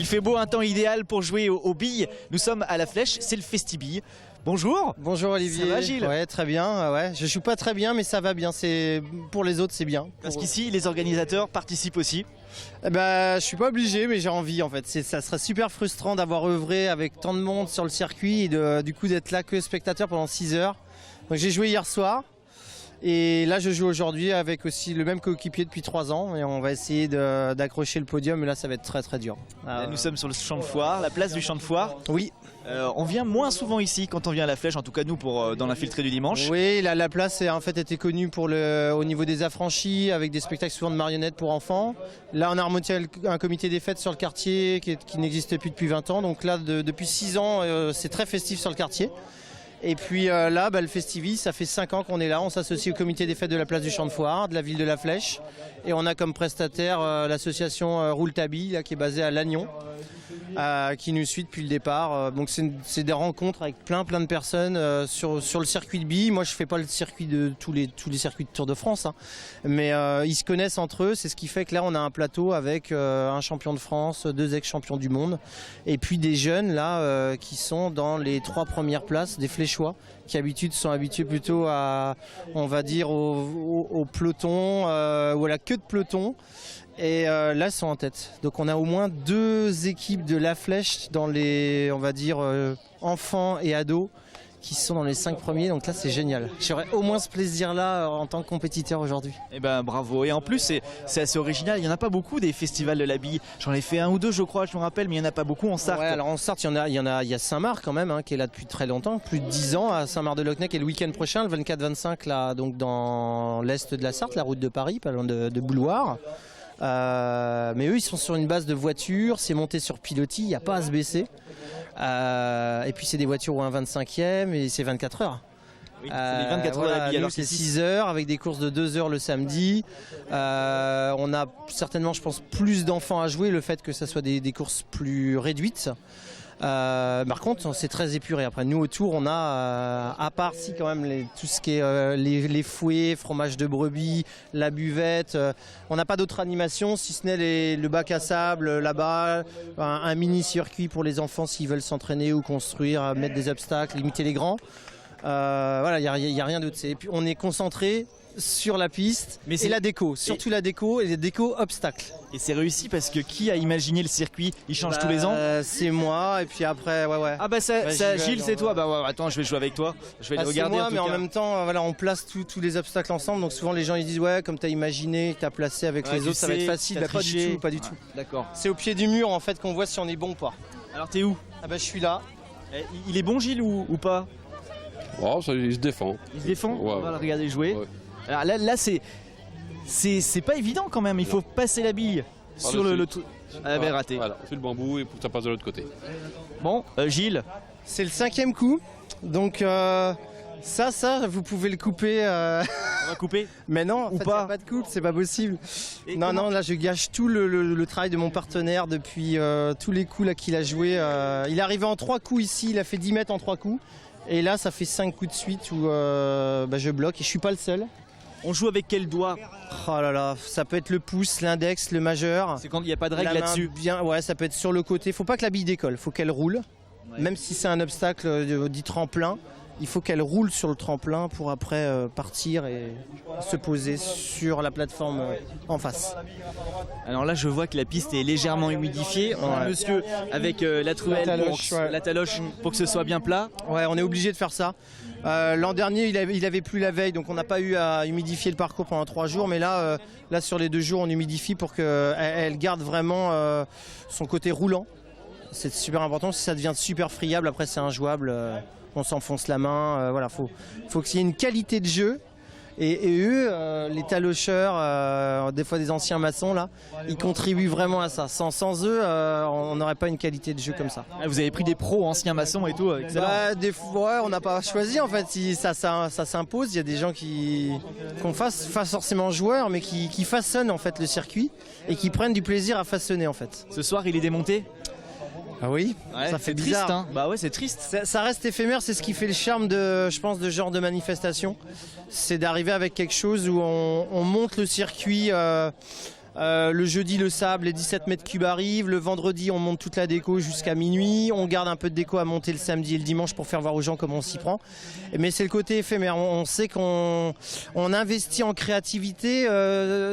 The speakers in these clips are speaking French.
fait beau, un temps idéal pour jouer aux billes. Nous sommes à la Flèche, c'est le Festibille. Bonjour. Bonjour Olivier. Ça va Gilles? Ouais, très bien. Ouais. Je joue pas très bien, mais ça va bien. Pour les autres, c'est bien. Parce qu'ici, les organisateurs participent aussi. Eh ben, je suis pas obligé, mais j'ai envie en fait. Ça serait super frustrant d'avoir œuvré avec tant de monde sur le circuit et du coup d'être là que spectateur pendant 6 heures. Donc j'ai joué hier soir. Et là je joue aujourd'hui avec aussi le même coéquipier depuis 3 ans et on va essayer d'accrocher le podium, mais là ça va être très très dur. Là, nous sommes sur le champ de foire, la place du champ de foire. Oui. On vient moins souvent ici quand on vient à la Flèche, en tout cas nous dans l'infiltré du dimanche. Oui, la place en fait était connue au niveau des affranchis avec des spectacles souvent de marionnettes pour enfants. Là on a remonté un comité des fêtes sur le quartier qui n'existe plus depuis 20 ans, donc là depuis 6 ans c'est très festif sur le quartier. Et puis là, le Festivi, ça fait 5 ans qu'on est là. On s'associe au comité des fêtes de la place du Champ de Foire, de la ville de la Flèche. Et on a comme prestataire l'association Rouletabille, qui est basée à Lannion, qui nous suit depuis le départ. Donc c'est des rencontres avec plein de personnes sur le circuit de billes. Moi, je fais pas le circuit de tous les circuits de Tour de France, hein. Mais ils se connaissent entre eux. C'est ce qui fait que là, on a un plateau avec un champion de France, 2 ex-champions du monde, et puis des jeunes là qui sont dans les 3 premières places des Fléchois, qui sont habitués plutôt à, on va dire, au peloton ou à la queue de peloton. Et là, ils sont en tête. Donc on a au moins 2 équipes de la Flèche dans les, on va dire, enfants et ados qui sont dans les 5 premiers. Donc là, c'est génial. J'aurais au moins ce plaisir-là en tant que compétiteur aujourd'hui. Eh ben bravo. Et en plus, c'est assez original. Il n'y en a pas beaucoup des festivals de la bille. J'en ai fait 1 ou 2, je crois, je me rappelle, mais il n'y en a pas beaucoup en Sarthe. Ouais, alors en Sarthe, il y a Saint-Marc quand même, hein, qui est là depuis très longtemps, plus de 10 ans à Saint-Marc-de-Locnec, et le week-end prochain, le 24-25, là, donc dans l'est de la Sarthe, la route de Paris, pas loin de Bouloir. Mais eux ils sont sur une base de voitures, c'est monté sur pilotis, il n'y a pas à se baisser. Et puis c'est des voitures au 1,25e et c'est 24 heures. Oui, c'est les 24 heures de la bille. Nous c'est 6 heures avec des courses de 2 heures le samedi. On a certainement, je pense, plus d'enfants à jouer, le fait que ça soit des courses plus réduites. Par contre, c'est très épuré. Après, nous autour, on a, à part si quand même tout ce qui est les fouets, fromage de brebis, la buvette, on n'a pas d'autres animations si ce n'est le bac à sable là-bas, un mini circuit pour les enfants s'ils veulent s'entraîner ou construire, mettre des obstacles, limiter les grands. Voilà, il n'y a rien d'autre. Et puis on est concentré sur la piste et la déco, surtout la déco et les décos obstacles. Et c'est réussi parce que qui a imaginé le circuit? Il change tous les ans? C'est moi, et puis après, ouais. Ah Gilles, c'est toi. Bah ouais, attends, je vais jouer avec toi. Je vais les regarder. C'est moi, en tout mais cas. en même temps, voilà, on place tous les obstacles ensemble. Donc souvent les gens ils disent ouais, comme t'as imaginé, t'as placé avec les autres, ça va être facile. Pas du tout. D'accord. C'est au pied du mur en fait qu'on voit si on est bon ou pas. Alors t'es où? Ah je suis là. Il est bon Gilles ou pas? Oh, il se défend. Il se défend? Ouais, on va le regarder jouer. Ouais. Alors là c'est pas évident quand même, il faut passer la bille sur le truc. Ah, raté. Voilà, on fait le bambou et pour que ça passe de l'autre côté. Bon, Gilles. C'est le 5e coup, donc ça vous pouvez le couper. On va couper. Mais non, en fait, y a pas de coupe, c'est pas possible. Non, là je gâche tout le travail de mon partenaire depuis tous les coups là qu'il a joué. Il est arrivé en 3 coups ici, il a fait 10 mètres en 3 coups. Et là ça fait 5 coups de suite où je bloque et je suis pas le seul. On joue avec quel doigt? Oh là là, ça peut être le pouce, l'index, le majeur. C'est quand il n'y a pas de règle là-dessus. Ouais, ça peut être sur le côté. Faut pas que la bille décolle, faut qu'elle roule. Ouais. Même si c'est un obstacle dit tremplin, il faut qu'elle roule sur le tremplin pour après partir et se poser sur la plateforme en face. Alors là, je vois que la piste est légèrement humidifiée. On a monsieur avec la truelle, la taloche pour que ce soit bien plat. Ouais, on est obligé de faire ça. L'an dernier, il avait plu la veille, donc on n'a pas eu à humidifier le parcours pendant 3 jours. Mais là, sur les 2 jours, on humidifie pour qu'elle garde vraiment son côté roulant. C'est super important. Si ça devient super friable, après c'est injouable. On s'enfonce la main. Voilà, faut qu'il y ait une qualité de jeu. Et eux, les talocheurs, des fois des anciens maçons, là, ils contribuent vraiment à ça. Sans eux, on n'aurait pas une qualité de jeu comme ça. Vous avez pris des pros, anciens maçons et tout, excellent. Des fois, on n'a pas choisi en fait. Si ça s'impose, il y a des gens qui fassent pas forcément joueurs, mais qui façonnent en fait le circuit et qui prennent du plaisir à façonner en fait. Ce soir, il est démonté? Ah oui, ouais, ça fait bizarre. Triste, hein. Bah ouais, c'est triste. Ça reste éphémère, c'est ce qui fait le charme de ce genre de manifestation. C'est d'arriver avec quelque chose où on monte le circuit Le jeudi, le sable, les 17 mètres cubes arrivent. Le vendredi, on monte toute la déco jusqu'à minuit. On garde un peu de déco à monter le samedi et le dimanche pour faire voir aux gens comment on s'y prend. Mais c'est le côté éphémère. On sait qu'on investit en créativité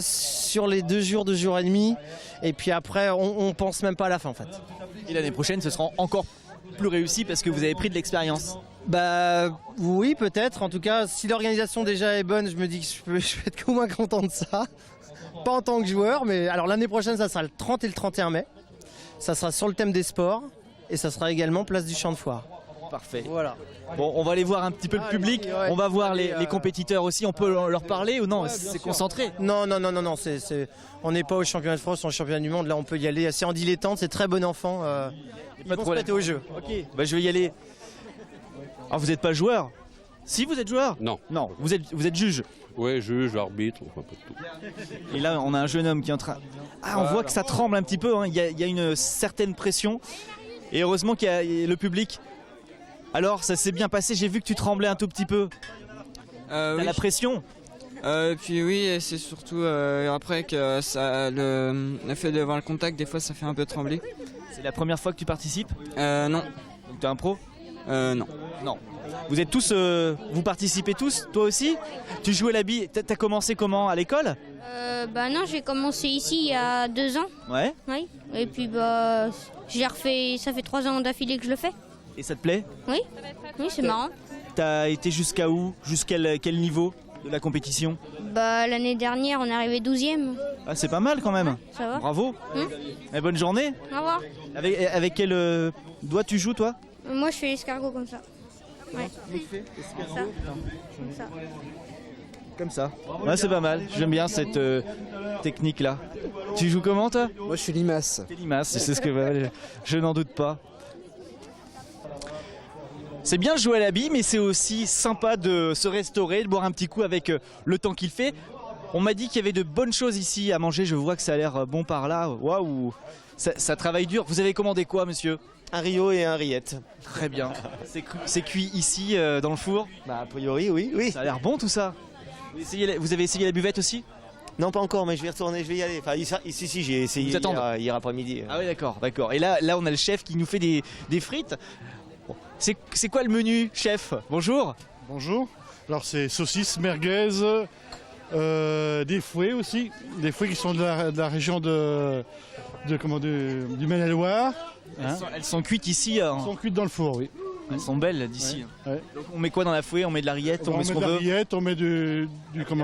sur les 2 jours, 2 jours et demi. Et puis après, on pense même pas à la fin en fait. Et l'année prochaine, ce sera encore plus réussi parce que vous avez pris de l'expérience. Bah oui, peut-être. En tout cas, si l'organisation déjà est bonne, je me dis que je peux être au moins content de ça. Pas en tant que joueur, mais alors l'année prochaine, ça sera le 30 et le 31 mai. Ça sera sur le thème des sports et ça sera également place du Champ de Foire. Parfait. Voilà. Bon, on va aller voir un petit peu le public. Ouais. On va voir les compétiteurs aussi. On peut leur parler ou non? C'est concentré. Non. On n'est pas au championnat de France, on est au championnat du monde. Là, on peut y aller. C'est en dilettante, c'est très bon enfant. Ils vont se prêter au jeu. Ok. Bah, je vais y aller. Ah, vous n'êtes pas joueur? Si, vous êtes joueur? Non. Non, vous êtes juge. Ouais, juge, arbitre, enfin, pas de tout. Et là, on a un jeune homme qui est en train... Ah, on voit que ça tremble un petit peu. Hein. Il y a une certaine pression. Et heureusement qu'il y a le public. Alors, ça s'est bien passé. J'ai vu que tu tremblais un tout petit peu. Oui. La pression. Puis oui, et c'est surtout après que le fait de voir le contact, des fois ça fait un peu trembler. C'est la première fois que tu participes? Non. Donc tu es un pro? Non. Non. Vous êtes tous, vous participez tous? Toi aussi? Tu jouais la bille. T'as commencé comment? À l'école? Bah non, j'ai commencé ici il y a 2 ans. Ouais. Oui. Et puis bah j'ai refait, ça fait 3 ans d'affilée que je le fais. Et ça te plaît? Oui. Oui, c'est marrant. T'as été jusqu'à où? Jusqu'à quel niveau de la compétition? Bah l'année dernière, on est arrivé 12e. Ah, c'est pas mal quand même. Ça va. Bravo. Et bonne journée. Au revoir. Avec quel doigt tu joues toi? Moi, je fais l'escargot comme ça. Ouais. Comme ça. Comme ça. Comme ça. Ouais, c'est pas mal. J'aime bien cette technique là. Tu joues comment toi? Moi je suis limace. T'es limace, c'est ce que je n'en doute pas. C'est bien de jouer à la bille, mais c'est aussi sympa de se restaurer, de boire un petit coup avec le temps qu'il fait. On m'a dit qu'il y avait de bonnes choses ici à manger. Je vois que ça a l'air bon par là. Waouh, ça travaille dur. Vous avez commandé quoi, monsieur? Un Rio et un rillette. Très bien. C'est cuit ici dans le four? Bah a priori oui. Ça a l'air bon tout ça. Vous avez essayé la buvette aussi? Non pas encore mais je vais retourner, je vais y aller. Enfin ici j'ai essayé hier après-midi. Ah oui d'accord. Et là on a le chef qui nous fait des frites. Bon. C'est quoi le menu, chef? Bonjour. Bonjour. Alors c'est saucisses, merguez, des fouets aussi. Des fouets qui sont de la région du Maine-et-Loire. Hein, elles sont cuites ici. Elles sont cuites dans le four, oui. Elles sont belles d'ici. Ouais. Donc on met quoi dans la fouée? On met de la rillette, on met ce qu'on veut. On met de la rillette, on met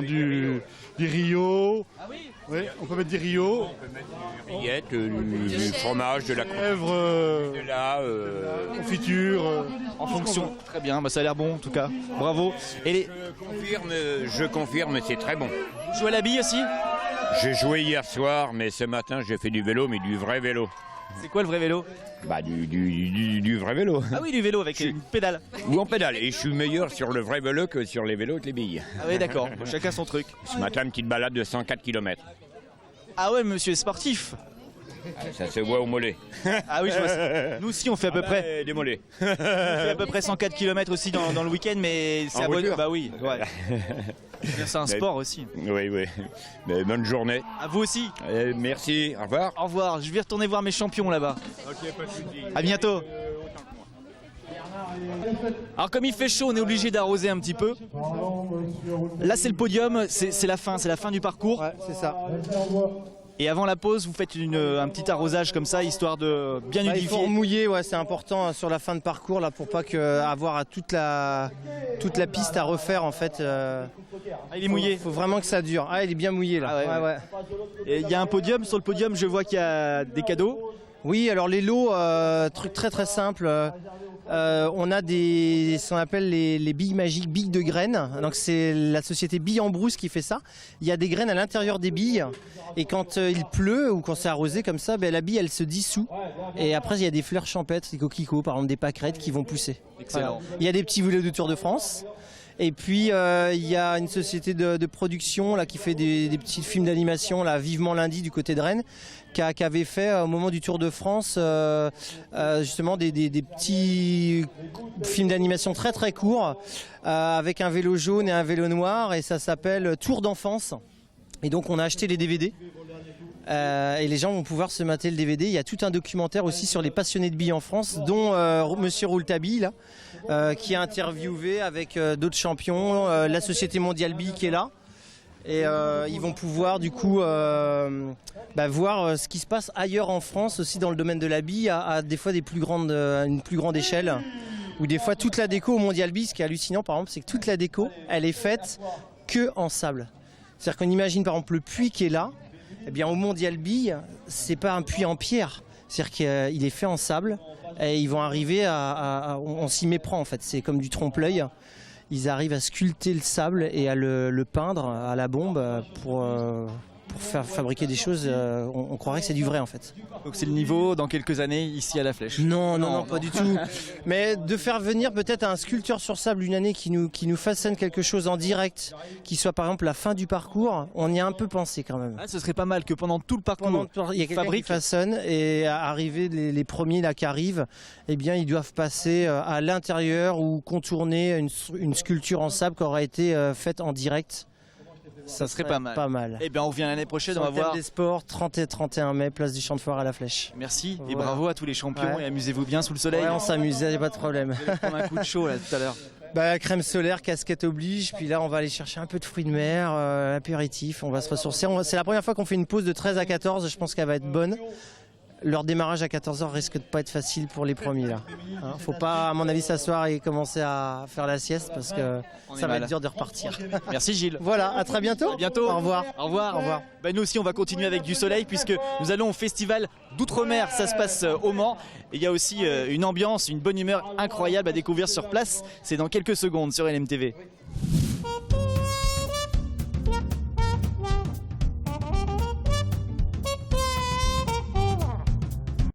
du Rio. Ah oui. Oui, on peut mettre des Rio. Rillettes, du fromage, de la Chèvre, de la confiture. En fonction. Très bien, bah ça a l'air bon en tout cas. Bravo. Et Je confirme, c'est très bon. vous jouez à la bille aussi? J'ai joué hier soir, mais ce matin j'ai fait du vélo, mais du vrai vélo. C'est quoi le vrai vélo? Bah du vrai vélo. Ah oui, du vélo avec une pédale. Ou en pédale. Et je suis meilleur sur le vrai vélo que sur les vélos avec les billes. Ah oui d'accord, chacun son truc. Ce matin, une petite balade de 104 km. Ah ouais, monsieur est sportif. Ça se voit au mollet. Ah oui, je vois ça. Nous aussi on fait à peu près. Des mollets. On fait à peu près 104 km aussi dans le week-end, mais c'est En à voiture. Bah oui, ouais. C'est un sport aussi. Oui. Mais bonne journée. À vous aussi. Merci. Au revoir. Au revoir. Je vais retourner voir mes champions là-bas. Ok, pas de souci. À bientôt. Alors comme il fait chaud, on est obligé d'arroser un petit peu. Là c'est le podium, c'est la fin du parcours. Ouais, c'est ça. Et avant la pause, vous faites un petit arrosage comme ça, histoire de bien Il humidifier. faut mouiller, ouais, c'est important sur la fin de parcours là pour pas avoir toute la piste à refaire en fait. Ah, il est mouillé. Il faut vraiment que ça dure. Ah, il est bien mouillé là. Ah ouais. Et il y a un podium. Sur le podium, je vois qu'il y a des cadeaux. Oui, alors les lots, truc très très simple. On a ce qu'on appelle les billes magiques, billes de graines. Donc c'est la société Billes en Brousse qui fait ça. Il y a des graines à l'intérieur des billes et quand il pleut ou quand c'est arrosé comme ça, la bille elle se dissout. Et après il y a des fleurs champêtres, des coquelicots, par exemple des pâquerettes qui vont pousser. Excellent. Voilà. Il y a des petits vélos de Tour de France. Et puis il y a une société de production là, qui fait des petits films d'animation, là, Vivement Lundi du côté de Rennes, qui avait fait au moment du Tour de France justement des petits films d'animation très très courts avec un vélo jaune et un vélo noir, et ça s'appelle Tour d'enfance. Et donc on a acheté les DVD. Et les gens vont pouvoir se mater le DVD. Il y a tout un documentaire aussi sur les passionnés de billes en France, dont Monsieur Rouletabille, là, qui est interviewé avec d'autres champions, la Société Mondiale Billes qui est là. Et ils vont pouvoir du coup voir ce qui se passe ailleurs en France aussi dans le domaine de la bille à des fois une plus grande échelle. Ou des fois toute la déco au Mondial Bille, ce qui est hallucinant par exemple, c'est que toute la déco elle est faite que en sable. C'est-à-dire qu'on imagine par exemple le puits qui est là, eh bien au Mondial Bille c'est pas un puits en pierre, c'est-à-dire qu'il est fait en sable et ils vont arriver on s'y méprend en fait, c'est comme du trompe-l'œil. Ils arrivent à sculpter le sable et à le peindre à la bombe pour faire fabriquer des choses. On croirait que c'est du vrai en fait. Donc c'est le niveau dans quelques années ici à la Flèche. Non, pas du tout. Mais de faire venir peut-être un sculpteur sur sable une année qui nous façonne quelque chose en direct, qui soit par exemple la fin du parcours, on y a un peu pensé quand même. Ah, ce serait pas mal que pendant tout le parcours, il y a quelqu'un qui façonne et à arriver les premiers là qui arrivent, eh bien ils doivent passer à l'intérieur ou contourner une sculpture en sable qui aura été faite en direct. Ça serait pas mal. Et bien on revient l'année prochaine, on va voir. Des sports, 30 et 31 mai, place du Champ de Foire à la Flèche. Merci et bravo à tous les champions et amusez-vous bien sous le soleil. Ouais, on s'amuse, il n'y a pas de problème. Vous allez prendre un coup de chaud là tout à l'heure. Crème solaire, casquette oblige, puis là on va aller chercher un peu de fruits de mer, apéritif, on va se ressourcer. C'est la première fois qu'on fait une pause de 13 à 14, je pense qu'elle va être bonne. Leur démarrage à 14h risque de pas être facile pour les premiers là. Faut pas à mon avis s'asseoir et commencer à faire la sieste parce que ça va être dur de repartir. Merci Gilles. Voilà, à très bientôt. À bientôt. Au revoir. Au revoir. Au revoir. Nous aussi on va continuer avec du soleil puisque nous allons au festival d'Outre-mer, ça se passe au Mans. Et il y a aussi une ambiance, une bonne humeur incroyable à découvrir sur place. C'est dans quelques secondes sur LMTV.